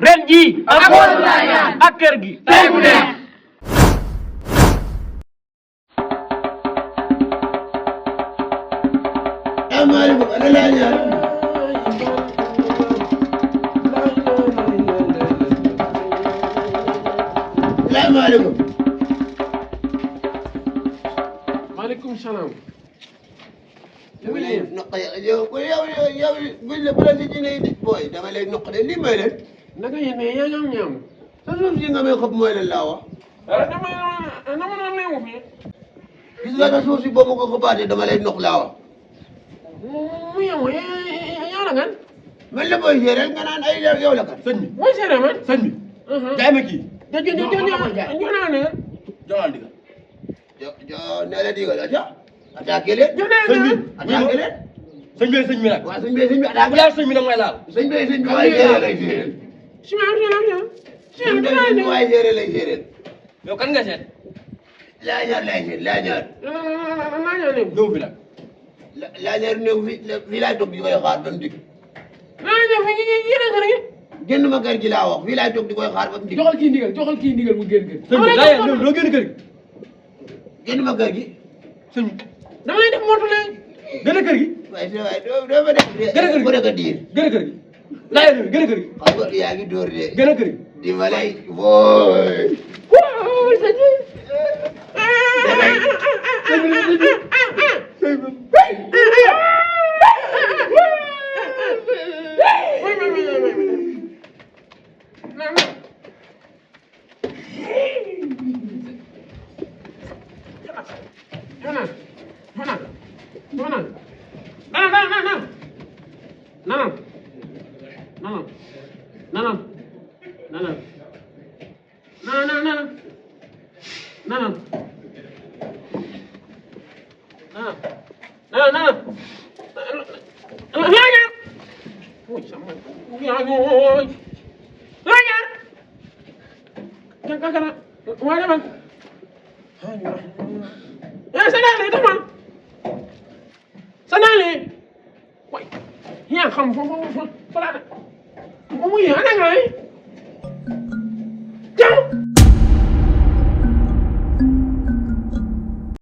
ren jii ak kër gi tey bu neex. Salaamaaleykum ana laa ñaan. Salaamaaleykum. maaleykum salaam dama lay noq yow buñ la bu la nit ñi lay booy dama lay noq de lii mooy leen. naka yéen yaa ñam ñam sa suuf si nga may xob mooy leen laa wax. dama doon leewu fii gis nga sa suuf si boobu nga xobaatee dama lay noq laa wax. mu yow yow la kan man la booy séeréer nga naan ay yow la kan. sëñ bi mooy séeréer man sëñ bi. jaay ma kii. joxnaa ne joxal digal. nee la digal aca attaqué leen. sëñ bi attaqué leen. sëñ bi sëñ bi nag. waaw sëñ bi attaqué bu leen. laal sëñ bi nag may laal. sëñ bi waaye séeréer lay séeréer. sëñ bi waaye séeréer lay séeréer. yow kan nga seet. laañaar lay seet laañaar. ñëw fi nag. laañaar néew fii laay toog di koy xaar ba mu dikk. génn ma kër gi laa wax fii laay toog di koy xaar ba mu dikk. joxal kii ndigal mu génn kër sëñ bi daa yéen doo génn kër gi. génn ma kër gi. sëñ bi dama lay def motu leen gën a kër gi. waaye doo ma def. gën a kër gi ko dëkk diir. gën a kër gi. daa yéen gën a kër gi. xam nga yaa ngi dóor de. gën a kër gi. di ma lay booy. yaa xam fa fa fa fa la mu ngi ana ngay